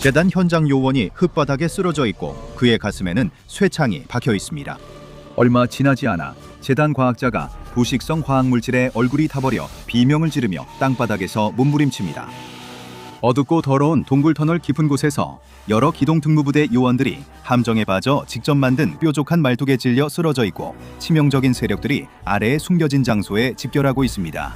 재단 현장 요원이 흙바닥에 쓰러져 있고 그의 가슴에는 쇠창이 박혀 있습니다. 얼마 지나지 않아 재단 과학자가 부식성 화학물질에 얼굴이 타버려 비명을 지르며 땅바닥에서 몸부림칩니다. 어둡고 더러운 동굴 터널 깊은 곳에서 여러 기동 특무부대 요원들이 함정에 빠져 직접 만든 뾰족한 말뚝에 찔려 쓰러져 있고 치명적인 세력들이 아래에 숨겨진 장소에 집결하고 있습니다.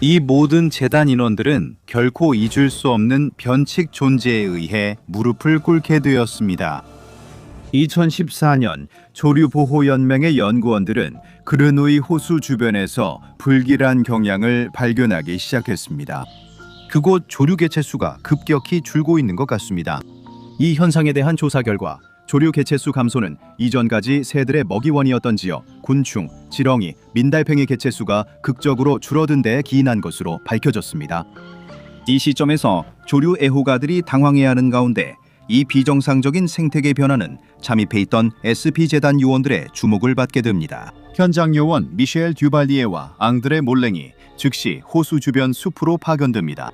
이 모든 재단 인원들은 결코 잊을 수 없는 변칙 존재에 의해 무릎을 꿇게 되었습니다. 2014년 조류보호연맹의 연구원들은 그르누이 호수 주변에서 불길한 경향을 발견하기 시작했습니다. 그곳 조류 개체수가 급격히 줄고 있는 것 같습니다. 이 현상에 대한 조사 결과 조류 개체수 감소는 이전까지 새들의 먹이원이었던 지역, 곤충, 지렁이, 민달팽이 개체수가 극적으로 줄어든 데에 기인한 것으로 밝혀졌습니다. 이 시점에서 조류 애호가들이 당황해야 하는 가운데 이 비정상적인 생태계 변화는 잠입해 있던 SP재단 요원들의 주목을 받게 됩니다. 현장 요원 미셸 듀발리에와 앙드레 몰랭이 즉시 호수 주변 숲으로 파견됩니다.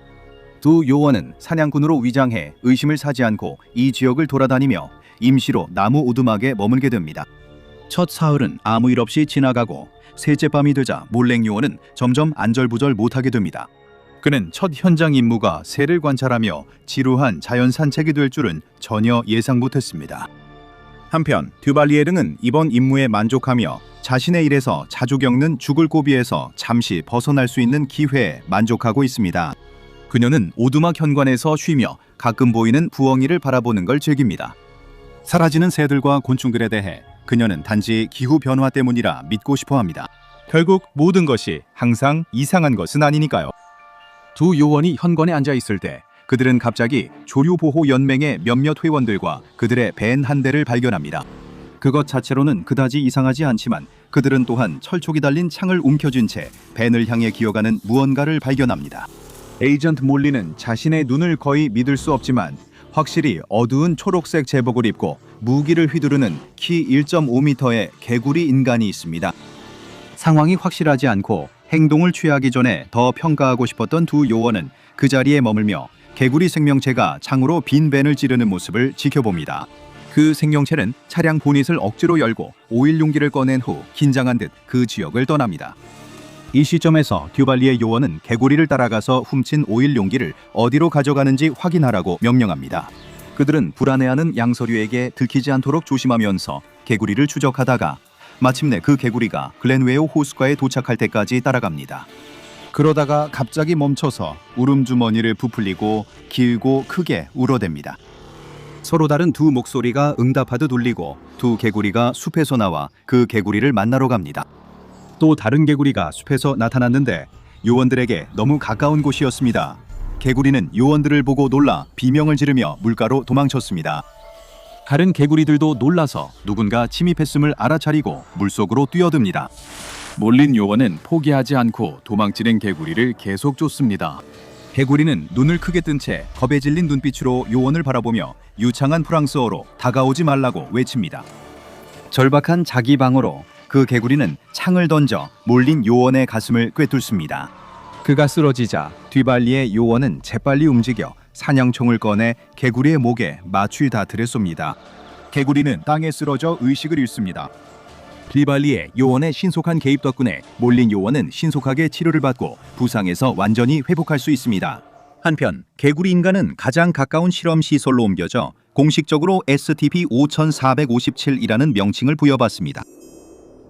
두 요원은 사냥꾼으로 위장해 의심을 사지 않고 이 지역을 돌아다니며 임시로 나무 오두막에 머물게 됩니다. 첫 사흘은 아무 일 없이 지나가고 셋째 밤이 되자 몰랭 요원은 점점 안절부절 못하게 됩니다. 그는 첫 현장 임무가 새를 관찰하며 지루한 자연 산책이 될 줄은 전혀 예상 못했습니다. 한편 듀발리에르는 이번 임무에 만족하며 자신의 일에서 자주 겪는 죽을 고비에서 잠시 벗어날 수 있는 기회에 만족하고 있습니다. 그녀는 오두막 현관에서 쉬며 가끔 보이는 부엉이를 바라보는 걸 즐깁니다. 사라지는 새들과 곤충들에 대해 그녀는 단지 기후 변화 때문이라 믿고 싶어 합니다. 결국 모든 것이 항상 이상한 것은 아니니까요. 두 요원이 현관에 앉아 있을 때 그들은 갑자기 조류보호연맹의 몇몇 회원들과 그들의 밴 한 대를 발견합니다. 그것 자체로는 그다지 이상하지 않지만 그들은 또한 철촉이 달린 창을 움켜쥔 채 밴을 향해 기어가는 무언가를 발견합니다. 에이전트 몰리는 자신의 눈을 거의 믿을 수 없지만 확실히 어두운 초록색 제복을 입고 무기를 휘두르는 키 1.5m의 개구리 인간이 있습니다. 상황이 확실하지 않고 행동을 취하기 전에 더 평가하고 싶었던 두 요원은 그 자리에 머물며 개구리 생명체가 창으로 빈 밴을 찌르는 모습을 지켜봅니다. 그 생명체는 차량 보닛을 억지로 열고 오일 용기를 꺼낸 후 긴장한 듯 그 지역을 떠납니다. 이 시점에서 듀발리의 요원은 개구리를 따라가서 훔친 오일 용기를 어디로 가져가는지 확인하라고 명령합니다. 그들은 불안해하는 양서류에게 들키지 않도록 조심하면서 개구리를 추적하다가 마침내 그 개구리가 글렌웨어 호수가에 도착할 때까지 따라갑니다. 그러다가 갑자기 멈춰서 울음주머니를 부풀리고 길고 크게 울어댑니다. 서로 다른 두 목소리가 응답하듯 울리고 두 개구리가 숲에서 나와 그 개구리를 만나러 갑니다. 또 다른 개구리가 숲에서 나타났는데 요원들에게 너무 가까운 곳이었습니다. 개구리는 요원들을 보고 놀라 비명을 지르며 물가로 도망쳤습니다. 다른 개구리들도 놀라서 누군가 침입했음을 알아차리고 물속으로 뛰어듭니다. 몰린 요원은 포기하지 않고 도망치는 개구리를 계속 쫓습니다. 개구리는 눈을 크게 뜬 채 겁에 질린 눈빛으로 요원을 바라보며 유창한 프랑스어로 다가오지 말라고 외칩니다. 절박한 자기 방어로 그 개구리는 창을 던져 몰린 요원의 가슴을 꿰뚫습니다. 그가 쓰러지자 듀발리의 요원은 재빨리 움직여 사냥총을 꺼내 개구리의 목에 마취다트를 쏩니다. 개구리는 땅에 쓰러져 의식을 잃습니다. 듀발리의 요원의 신속한 개입 덕분에 몰린 요원은 신속하게 치료를 받고 부상에서 완전히 회복할 수 있습니다. 한편 개구리 인간은 가장 가까운 실험 시설로 옮겨져 공식적으로 SCP-5457이라는 명칭을 부여받습니다.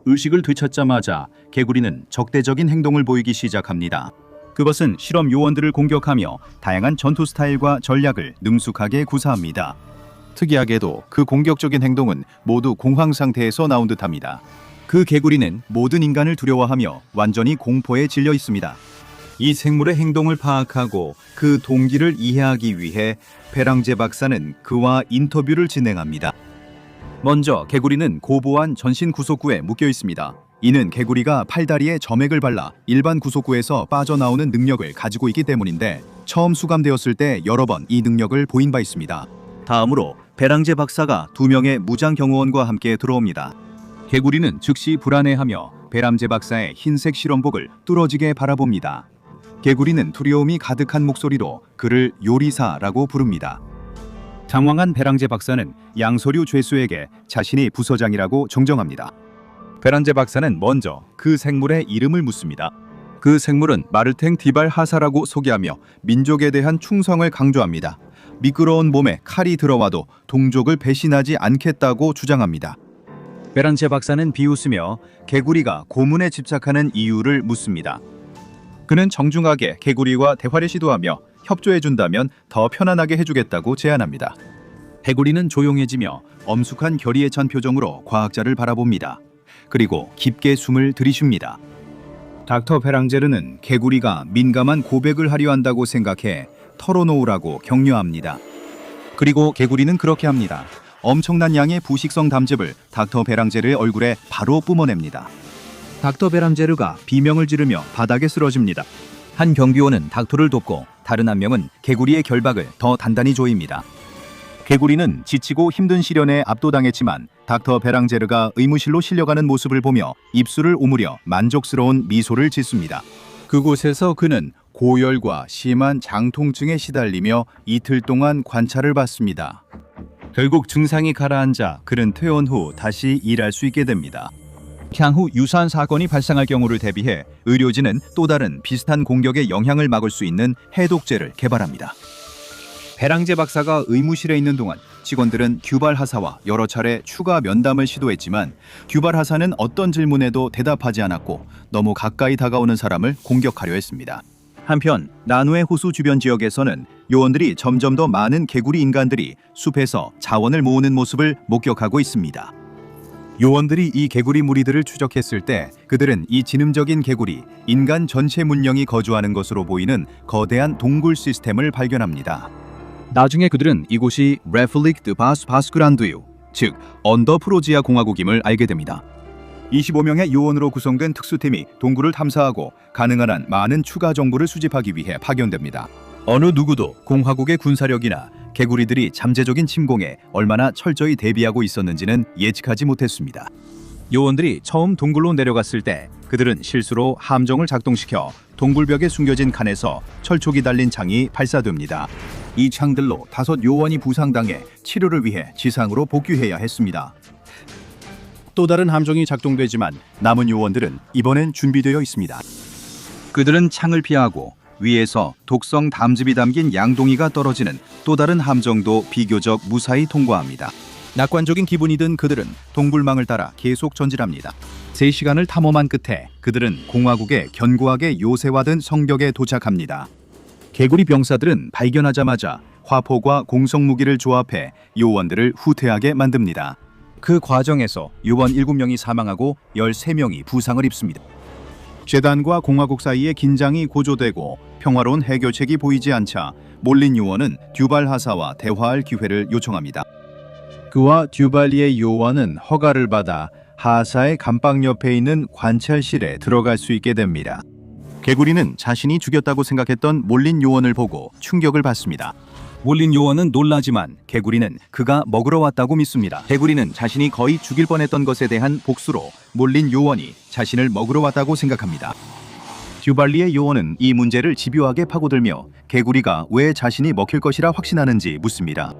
의식을 되찾자마자 개구리는 적대적인 행동을 보이기 시작합니다. 그것은 실험 요원들을 공격하며 다양한 전투 스타일과 전략을 능숙하게 구사합니다. 특이하게도 그 공격적인 행동은 모두 공황 상태에서 나온 듯합니다. 그 개구리는 모든 인간을 두려워하며 완전히 공포에 질려 있습니다. 이 생물의 행동을 파악하고 그 동기를 이해하기 위해 베랑제 박사는 그와 인터뷰를 진행합니다. 먼저 개구리는 고보안 전신 구속구에 묶여 있습니다. 이는 개구리가 팔다리에 점액을 발라 일반 구속구에서 빠져나오는 능력을 가지고 있기 때문인데 처음 수감되었을 때 여러 번 이 능력을 보인 바 있습니다. 다음으로 베랑제 박사가 두 명의 무장 경호원과 함께 들어옵니다. 개구리는 즉시 불안해하며 베람제 박사의 흰색 실험복을 뚫어지게 바라봅니다. 개구리는 두려움이 가득한 목소리로 그를 요리사라고 부릅니다. 당황한 베랑제 박사는 양서류 죄수에게 자신이 부서장이라고 정정합니다. 베랑제 박사는 먼저 그 생물의 이름을 묻습니다. 그 생물은 마르탱 디발 하사라고 소개하며 민족에 대한 충성을 강조합니다. 미끄러운 몸에 칼이 들어와도 동족을 배신하지 않겠다고 주장합니다. 베랑제 박사는 비웃으며 개구리가 고문에 집착하는 이유를 묻습니다. 그는 정중하게 개구리와 대화를 시도하며 협조해준다면 더 편안하게 해주겠다고 제안합니다. 개구리는 조용해지며 엄숙한 결의에 찬 표정으로 과학자를 바라봅니다. 그리고 깊게 숨을 들이쉽니다. 닥터 베랑제르는 개구리가 민감한 고백을 하려 한다고 생각해 털어놓으라고 격려합니다. 그리고 개구리는 그렇게 합니다. 엄청난 양의 부식성 담즙을 닥터 베랑제르의 얼굴에 바로 뿜어냅니다. 닥터 베랑제르가 비명을 지르며 바닥에 쓰러집니다. 한 경비원은 닥터를 돕고 다른 한 명은 개구리의 결박을 더 단단히 조입니다. 개구리는 지치고 힘든 시련에 압도당했지만 닥터 베랑제르가 의무실로 실려가는 모습을 보며 입술을 오므려 만족스러운 미소를 짓습니다. 그곳에서 그는 고열과 심한 장통증에 시달리며 이틀 동안 관찰을 받습니다. 결국 증상이 가라앉아 그는 퇴원 후 다시 일할 수 있게 됩니다. 향후 유사한 사건이 발생할 경우를 대비해 의료진은 또 다른 비슷한 공격의 영향을 막을 수 있는 해독제를 개발합니다. 베랑제 박사가 의무실에 있는 동안 직원들은 듀발 하사와 여러 차례 추가 면담을 시도했지만 듀발 하사는 어떤 질문에도 대답하지 않았고 너무 가까이 다가오는 사람을 공격하려 했습니다. 한편 나누의 호수 주변 지역에서는 요원들이 점점 더 많은 개구리 인간들이 숲에서 자원을 모으는 모습을 목격하고 있습니다. 요원들이 이 개구리 무리들을 추적했을 때 그들은 이 지능적인 개구리, 인간 전체 문명이 거주하는 것으로 보이는 거대한 동굴 시스템을 발견합니다. 나중에 그들은 이곳이 레플릭 드 바스그란두유, 즉 언더프로지아 공화국임을 알게 됩니다. 25명의 요원으로 구성된 특수팀이 동굴을 탐사하고 가능한 한 많은 추가 정보를 수집하기 위해 파견됩니다. 어느 누구도 공화국의 군사력이나 개구리들이 잠재적인 침공에 얼마나 철저히 대비하고 있었는지는 예측하지 못했습니다. 요원들이 처음 동굴로 내려갔을 때 그들은 실수로 함정을 작동시켜 동굴벽에 숨겨진 칸에서 철촉이 달린 창이 발사됩니다. 이 창들로 5 요원이 부상당해 치료를 위해 지상으로 복귀해야 했습니다. 또 다른 함정이 작동되지만 남은 요원들은 이번엔 준비되어 있습니다. 그들은 창을 피하고 위에서 독성 담즙이 담긴 양동이가 떨어지는 또 다른 함정도 비교적 무사히 통과합니다. 낙관적인 기분이 든 그들은 동굴망을 따라 계속 전진합니다. 3시간을 탐험한 끝에 그들은 공화국의 견고하게 요새화된 성벽에 도착합니다. 개구리 병사들은 발견하자마자 화포과 공성무기를 조합해 요원들을 후퇴하게 만듭니다. 그 과정에서 요원 7명이 사망하고 13명이 부상을 입습니다. 재단과 공화국 사이의 긴장이 고조되고 평화로운 해결책이 보이지 않자 몰린 요원은 듀발 하사와 대화할 기회를 요청합니다. 그와 듀발리의 요원은 허가를 받아 하사의 감방 옆에 있는 관찰실에 들어갈 수 있게 됩니다. 개구리는 자신이 죽였다고 생각했던 몰린 요원을 보고 충격을 받습니다. 몰린 요원은 놀라지만 개구리는 그가 먹으러 왔다고 믿습니다. 개구리는 자신이 거의 죽일 뻔했던 것에 대한 복수로 몰린 요원이 자신을 먹으러 왔다고 생각합니다. 듀발리의 요원은 이 문제를 집요하게 파고들며 개구리가 왜 자신이 먹힐 것이라 확신하는지 묻습니다.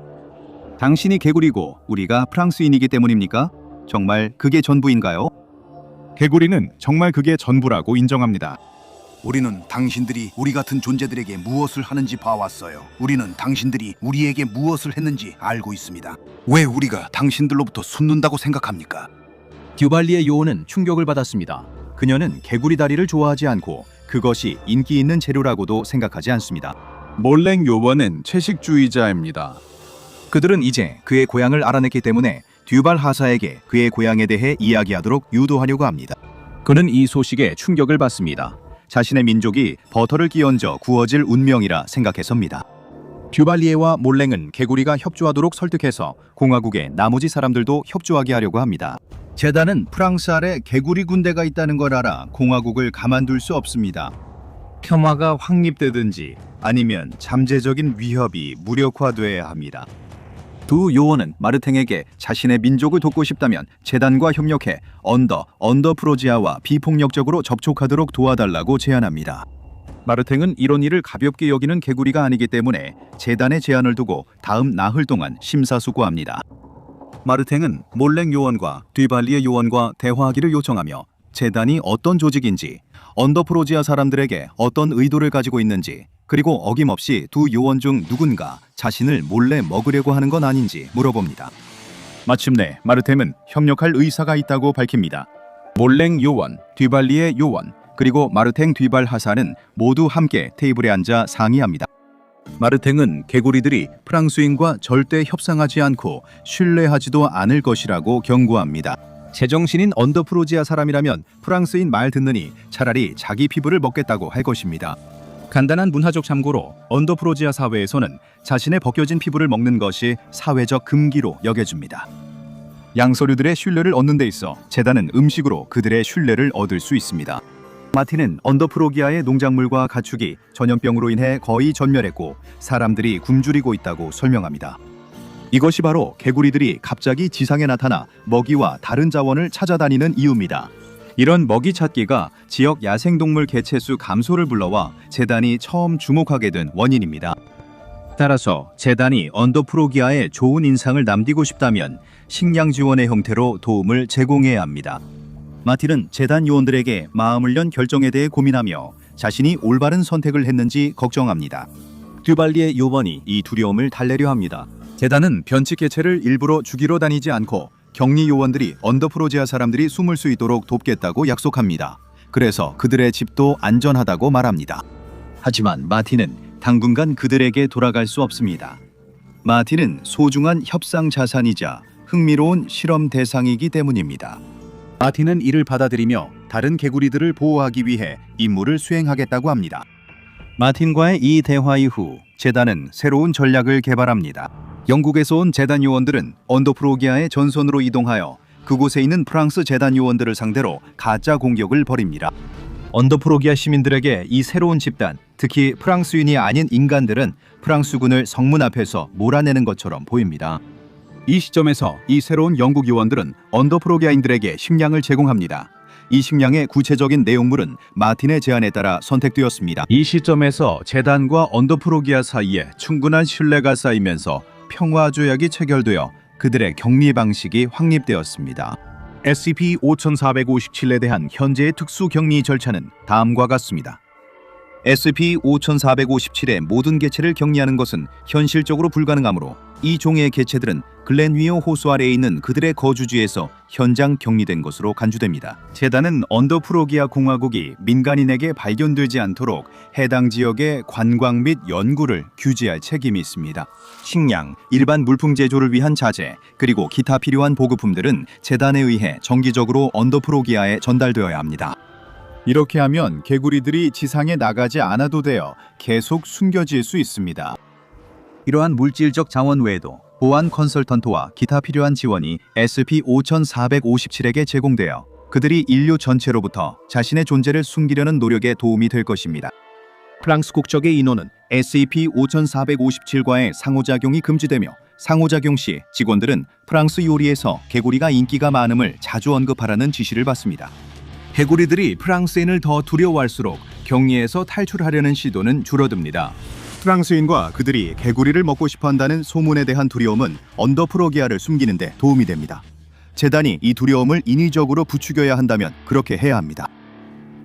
당신이 개구리고 우리가 프랑스인이기 때문입니까? 정말 그게 전부인가요? 개구리는 정말 그게 전부라고 인정합니다. 우리는 당신들이 우리 같은 존재들에게 무엇을 하는지 봐왔어요. 우리는 당신들이 우리에게 무엇을 했는지 알고 있습니다. 왜 우리가 당신들로부터 숨는다고 생각합니까? 듀발리의 요원은 충격을 받았습니다. 그녀는 개구리 다리를 좋아하지 않고 그것이 인기 있는 재료라고도 생각하지 않습니다. 몰랭 요원은 채식주의자입니다. 그들은 이제 그의 고향을 알아냈기 때문에 듀발 하사에게 그의 고향에 대해 이야기하도록 유도하려고 합니다. 그는 이 소식에 충격을 받습니다. 자신의 민족이 버터를 끼얹어 구워질 운명이라 생각해서입니다. 듀발리에와 몰랭은 개구리가 협조하도록 설득해서 공화국의 나머지 사람들도 협조하게 하려고 합니다. 재단은 프랑스 아래 개구리 군대가 있다는 걸 알아 공화국을 가만둘 수 없습니다. 폄하가 확립되든지 아니면 잠재적인 위협이 무력화돼야 합니다. 두 요원은 마르탱에게 자신의 민족을 돕고 싶다면 재단과 협력해 언더프로지아와 비폭력적으로 접촉하도록 도와달라고 제안합니다. 마르탱은 이런 일을 가볍게 여기는 개구리가 아니기 때문에 재단에 제한을 두고 다음 나흘 동안 심사숙고합니다. 마르탱은 몰랭 요원과 뒤발리의 요원과 대화하기를 요청하며 재단이 어떤 조직인지, 언더프로지아 사람들에게 어떤 의도를 가지고 있는지, 그리고 어김없이 두 요원 중 누군가 자신을 몰래 먹으려고 하는 건 아닌지 물어봅니다. 마침내 마르탱은 협력할 의사가 있다고 밝힙니다. 몰랭 요원, 뒤발리의 요원, 그리고 마르탱 뒤발 하사는 모두 함께 테이블에 앉아 상의합니다. 마르탱은 개구리들이 프랑스인과 절대 협상하지 않고 신뢰하지도 않을 것이라고 경고합니다. 제정신인 언더프로지아 사람이라면 프랑스인 말 듣느니 차라리 자기 피부를 먹겠다고 할 것입니다. 간단한 문화적 참고로 언더프로지아 사회에서는 자신의 벗겨진 피부를 먹는 것이 사회적 금기로 여겨집니다. 양서류들의 신뢰를 얻는 데 있어 재단은 음식으로 그들의 신뢰를 얻을 수 있습니다. 마틴은 언더프로기아의 농작물과 가축이 전염병으로 인해 거의 전멸했고 사람들이 굶주리고 있다고 설명합니다. 이것이 바로 개구리들이 갑자기 지상에 나타나 먹이와 다른 자원을 찾아다니는 이유입니다. 이런 먹이 찾기가 지역 야생동물 개체수 감소를 불러와 재단이 처음 주목하게 된 원인입니다. 따라서 재단이 언더프로기아에 좋은 인상을 남기고 싶다면 식량 지원의 형태로 도움을 제공해야 합니다. 마틴은 재단 요원들에게 마음을 연 결정에 대해 고민하며 자신이 올바른 선택을 했는지 걱정합니다. 듀발리의 요원이 이 두려움을 달래려 합니다. 재단은 변칙 개체를 일부러 죽이러 다니지 않고 격리 요원들이 언더프로지아 사람들이 숨을 수 있도록 돕겠다고 약속합니다. 그래서 그들의 집도 안전하다고 말합니다. 하지만 마틴은 당분간 그들에게 돌아갈 수 없습니다. 마틴은 소중한 협상 자산이자 흥미로운 실험 대상이기 때문입니다. 마틴은 이를 받아들이며 다른 개구리들을 보호하기 위해 임무를 수행하겠다고 합니다. 마틴과의 이 대화 이후 재단은 새로운 전략을 개발합니다. 영국에서 온 재단 요원들은 언더프로기아의 전선으로 이동하여 그곳에 있는 프랑스 재단 요원들을 상대로 가짜 공격을 벌입니다. 언더프로기아 시민들에게 이 새로운 집단, 특히 프랑스인이 아닌 인간들은 프랑스군을 성문 앞에서 몰아내는 것처럼 보입니다. 이 시점에서 이 새로운 영국 요원들은 언더프로기아인들에게 식량을 제공합니다. 이 식량의 구체적인 내용물은 마틴의 제안에 따라 선택되었습니다. 이 시점에서 재단과 언더프로기아 사이에 충분한 신뢰가 쌓이면서 평화조약이 체결되어 그들의 격리 방식이 확립되었습니다. SCP-5457에 대한 현재의 특수 격리 절차는 다음과 같습니다. SCP-5457의 모든 개체를 격리하는 것은 현실적으로 불가능하므로 이 종의 개체들은 글렌위어 호수 아래에 있는 그들의 거주지에서 현장 격리된 것으로 간주됩니다. 재단은 언더프로기아 공화국이 민간인에게 발견되지 않도록 해당 지역의 관광 및 연구를 규제할 책임이 있습니다. 식량, 일반 물품 제조를 위한 자재, 그리고 기타 필요한 보급품들은 재단에 의해 정기적으로 언더프로기아에 전달되어야 합니다. 이렇게 하면 개구리들이 지상에 나가지 않아도 되어 계속 숨겨질 수 있습니다. 이러한 물질적 자원 외에도 보안 컨설턴트와 기타 필요한 지원이 SCP-5457에게 제공되어 그들이 인류 전체로부터 자신의 존재를 숨기려는 노력에 도움이 될 것입니다. 프랑스 국적의 인원은 SCP-5457과의 상호작용이 금지되며 상호작용 시 직원들은 프랑스 요리에서 개구리가 인기가 많음을 자주 언급하라는 지시를 받습니다. 개구리들이 프랑스인을 더 두려워할수록 격리에서 탈출하려는 시도는 줄어듭니다. 프랑스인과 그들이 개구리를 먹고 싶어한다는 소문에 대한 두려움은 언더프로기아를 숨기는 데 도움이 됩니다. 재단이 이 두려움을 인위적으로 부추겨야 한다면 그렇게 해야 합니다.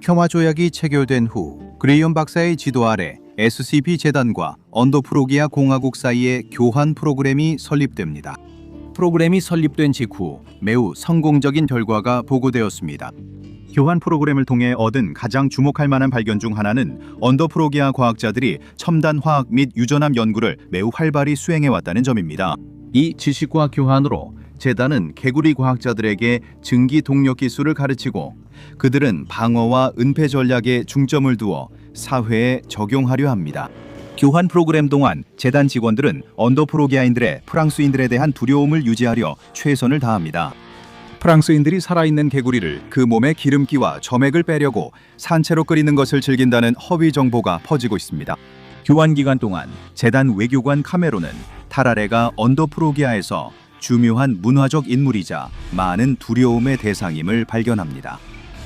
평화조약이 체결된 후 그레이엄 박사의 지도 아래 SCP 재단과 언더프로기아 공화국 사이의 교환 프로그램이 설립됩니다. 프로그램이 설립된 직후 매우 성공적인 결과가 보고되었습니다. 교환 프로그램을 통해 얻은 가장 주목할 만한 발견 중 하나는 언더프로기아 과학자들이 첨단 화학 및 유전암 연구를 매우 활발히 수행해왔다는 점입니다. 이 지식과 교환으로 재단은 개구리 과학자들에게 증기 동력 기술을 가르치고 그들은 방어와 은폐 전략에 중점을 두어 사회에 적용하려 합니다. 교환 프로그램 동안 재단 직원들은 언더프로기아인들의 프랑스인들에 대한 두려움을 유지하려 최선을 다합니다. 프랑스인들이 살아있는 개구리를 그 몸의 기름기와 점액을 빼려고 산채로 끓이는 것을 즐긴다는 허위 정보가 퍼지고 있습니다. 교환 기간 동안 재단 외교관 카메론은 타라레가 언더프로기아에서 중요한 문화적 인물이자 많은 두려움의 대상임을 발견합니다.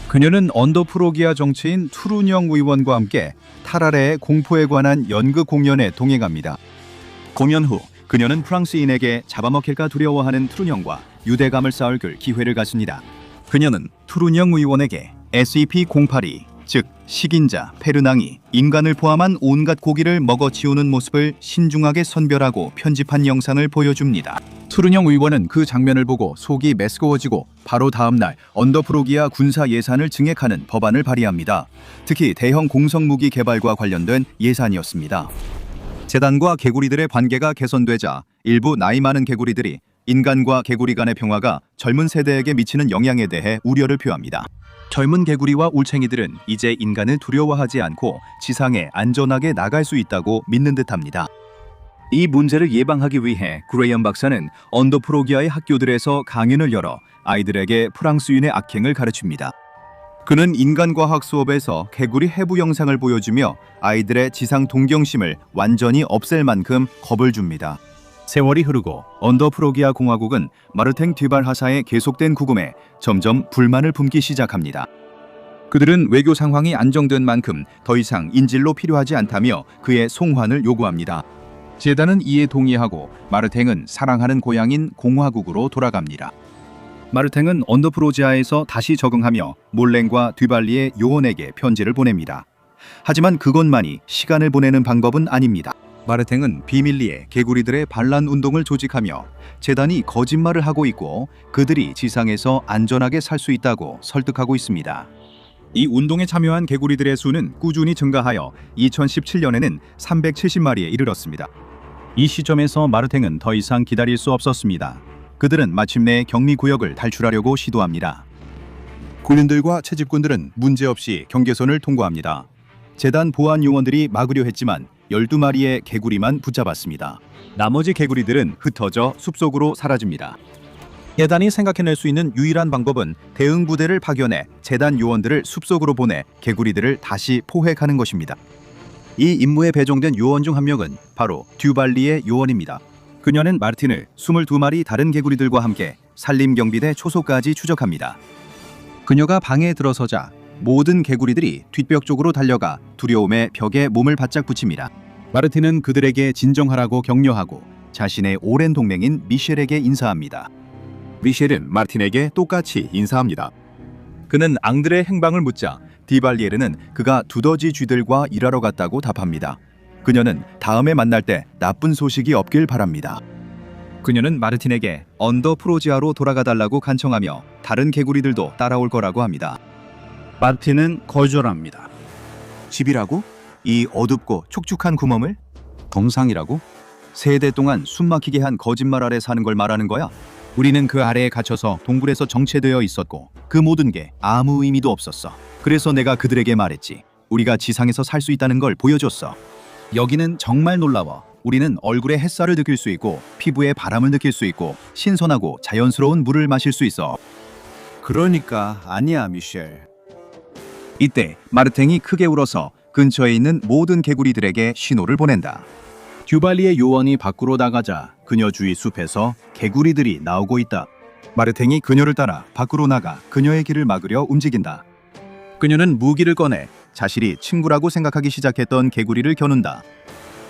그녀는 언더프로기아 정치인 투룬영 의원과 함께 탈아래의 공포에 관한 연극 공연에 동행합니다. 공연 후 그녀는 프랑스인에게 잡아먹힐까 두려워하는 투룬영과 유대감을 쌓을 기회를 갖습니다. 그녀는 투룬영 의원에게 SCP-082, 즉 식인자 페르낭이 인간을 포함한 온갖 고기를 먹어치우는 모습을 신중하게 선별하고 편집한 영상을 보여줍니다. 투룬영 의원은 그 장면을 보고 속이 메스꺼워지고 바로 다음 날 언더프로기아 군사 예산을 증액하는 법안을 발의합니다. 특히 대형 공성무기 개발과 관련된 예산이었습니다. 재단과 개구리들의 관계가 개선되자 일부 나이 많은 개구리들이 인간과 개구리 간의 평화가 젊은 세대에게 미치는 영향에 대해 우려를 표합니다. 젊은 개구리와 울챙이들은 이제 인간을 두려워하지 않고 지상에 안전하게 나갈 수 있다고 믿는 듯합니다. 이 문제를 예방하기 위해 그레이엄 박사는 언더프로기아의 학교들에서 강연을 열어 아이들에게 프랑스인의 악행을 가르칩니다. 그는 인간과학 수업에서 개구리 해부 영상을 보여주며 아이들의 지상 동경심을 완전히 없앨 만큼 겁을 줍니다. 세월이 흐르고 언더프로기아 공화국은 마르탱 듀발 하사의 계속된 구금에 점점 불만을 품기 시작합니다. 그들은 외교 상황이 안정된 만큼 더 이상 인질로 필요하지 않다며 그의 송환을 요구합니다. 재단은 이에 동의하고 마르탱은 사랑하는 고향인 공화국으로 돌아갑니다. 마르탱은 언더프로지아에서 다시 적응하며 몰랭과 듀발리의 요원에게 편지를 보냅니다. 하지만 그것만이 시간을 보내는 방법은 아닙니다. 마르탱은 비밀리에 개구리들의 반란 운동을 조직하며 재단이 거짓말을 하고 있고 그들이 지상에서 안전하게 살 수 있다고 설득하고 있습니다. 이 운동에 참여한 개구리들의 수는 꾸준히 증가하여 2017년에는 370마리에 이르렀습니다. 이 시점에서 마르탱은 더 이상 기다릴 수 없었습니다. 그들은 마침내 격리구역을 탈출하려고 시도합니다. 군인들과 채집꾼들은 문제없이 경계선을 통과합니다. 재단 보안 요원들이 막으려 했지만 12마리의 개구리만 붙잡았습니다. 나머지 개구리들은 흩어져 숲속으로 사라집니다. 재단이 생각해낼 수 있는 유일한 방법은 대응 부대를 파견해 재단 요원들을 숲속으로 보내 개구리들을 다시 포획하는 것입니다. 이 임무에 배정된 요원 중 한 명은 바로 듀발리의 요원입니다. 그녀는 마르틴을 22마리 다른 개구리들과 함께 산림경비대 초소까지 추적합니다. 그녀가 방에 들어서자 모든 개구리들이 뒷벽 쪽으로 달려가 두려움에 벽에 몸을 바짝 붙입니다. 마르틴은 그들에게 진정하라고 격려하고 자신의 오랜 동맹인 미셸에게 인사합니다. 미셸은 마르틴에게 똑같이 인사합니다. 그는 앙드레 행방을 묻자 디발리에르는 그가 두더지 쥐들과 일하러 갔다고 답합니다. 그녀는 다음에 만날 때 나쁜 소식이 없길 바랍니다. 그녀는 마르틴에게 언더프로지아로 돌아가달라고 간청하며 다른 개구리들도 따라올 거라고 합니다. 마르틴은 거절합니다. 집이라고? 이 어둡고 촉촉한 구멍을? 정상이라고? 세대 동안 숨막히게 한 거짓말 아래 사는 걸 말하는 거야? 우리는 그 아래에 갇혀서 동굴에서 정체되어 있었고 그 모든 게 아무 의미도 없었어. 그래서 내가 그들에게 말했지. 우리가 지상에서 살 수 있다는 걸 보여줬어. 여기는 정말 놀라워. 우리는 얼굴에 햇살을 느낄 수 있고 피부에 바람을 느낄 수 있고 신선하고 자연스러운 물을 마실 수 있어. 그러니까 아니야, 미셸. 이때 마르탱이 크게 울어서 근처에 있는 모든 개구리들에게 신호를 보낸다. 듀발리의 요원이 밖으로 나가자 그녀 주위 숲에서 개구리들이 나오고 있다. 마르탱이 그녀를 따라 밖으로 나가 그녀의 길을 막으려 움직인다. 그녀는 무기를 꺼내 자신이 친구라고 생각하기 시작했던 개구리를 겨눈다.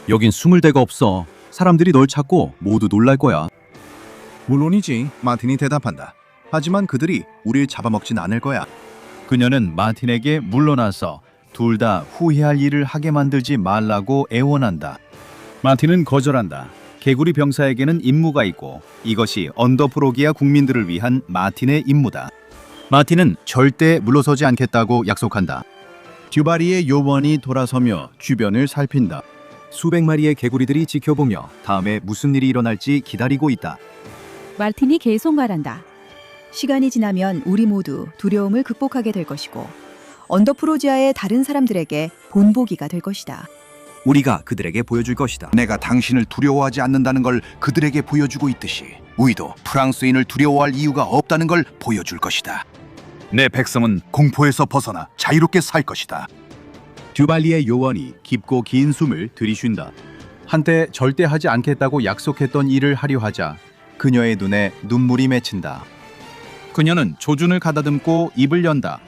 여긴 숨을 데가 없어. 사람들이 널 찾고 모두 놀랄 거야. 물론이지, 마틴이 대답한다. 하지만 그들이 우릴 잡아먹진 않을 거야. 그녀는 마틴에게 물러나서 둘 다 후회할 일을 하게 만들지 말라고 애원한다. 마틴은 거절한다. 개구리 병사에게는 임무가 있고 이것이 언더프로기아 국민들을 위한 마틴의 임무다. 마틴은 절대 물러서지 않겠다고 약속한다. 듀바리의 요원이 돌아서며 주변을 살핀다. 수백 마리의 개구리들이 지켜보며 다음에 무슨 일이 일어날지 기다리고 있다. 마틴이 계속 말한다. 시간이 지나면 우리 모두 두려움을 극복하게 될 것이고 언더프로지아의 다른 사람들에게 본보기가 될 것이다. 우리가 그들에게 보여줄 것이다. 내가 당신을 두려워하지 않는다는 걸 그들에게 보여주고 있듯이 우리도 프랑스인을 두려워할 이유가 없다는 걸 보여줄 것이다. 내 백성은 공포에서 벗어나 자유롭게 살 것이다. 듀발리의 요원이 깊고 긴 숨을 들이쉰다. 한때 절대 하지 않겠다고 약속했던 일을 하려 하자 그녀의 눈에 눈물이 맺힌다. 그녀는 조준을 가다듬고 입을 연다.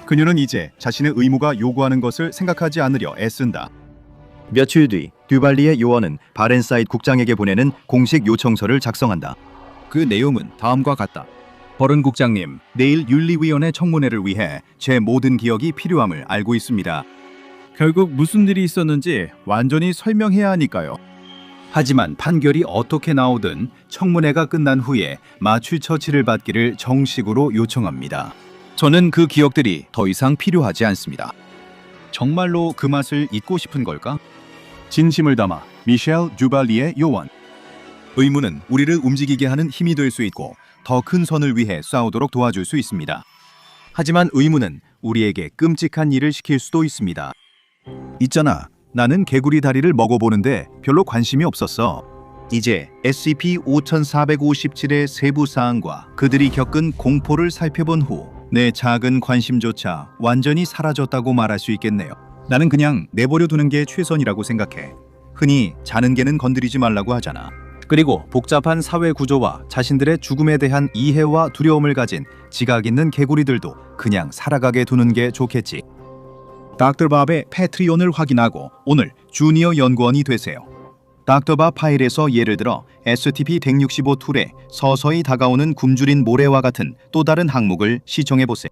그녀는 이제 자신의 의무가 요구하는 것을 생각하지 않으려 애쓴다. 며칠 뒤 듀발리의 요원은 바렌사이드 국장에게 보내는 공식 요청서를 작성한다. 그 내용은 다음과 같다. 버른 국장님, 내일 윤리위원회 청문회를 위해 제 모든 기억이 필요함을 알고 있습니다. 결국 무슨 일이 있었는지 완전히 설명해야 하니까요. 하지만 판결이 어떻게 나오든 청문회가 끝난 후에 마취 처치를 받기를 정식으로 요청합니다. 저는 그 기억들이 더 이상 필요하지 않습니다. 정말로 그 맛을 잊고 싶은 걸까? 진심을 담아 미셸 듀발리의 요원. 의무는 우리를 움직이게 하는 힘이 될 수 있고 더 큰 선을 위해 싸우도록 도와줄 수 있습니다. 하지만 의무는 우리에게 끔찍한 일을 시킬 수도 있습니다. 있잖아, 나는 개구리 다리를 먹어보는데 별로 관심이 없었어. 이제 SCP-5457의 세부 사항과 그들이 겪은 공포를 살펴본 후 내 작은 관심조차 완전히 사라졌다고 말할 수 있겠네요. 나는 그냥 내버려 두는 게 최선이라고 생각해. 흔히 자는 개는 건드리지 말라고 하잖아. 그리고 복잡한 사회 구조와 자신들의 죽음에 대한 이해와 두려움을 가진 지각 있는 개구리들도 그냥 살아가게 두는 게 좋겠지. 닥터 밥의 패트리온을 확인하고 오늘 주니어 연구원이 되세요. 닥터 밥 파일에서 예를 들어 SCP-165 툴에 서서히 다가오는 굶주린 모래와 같은 또 다른 항목을 시청해 보세요.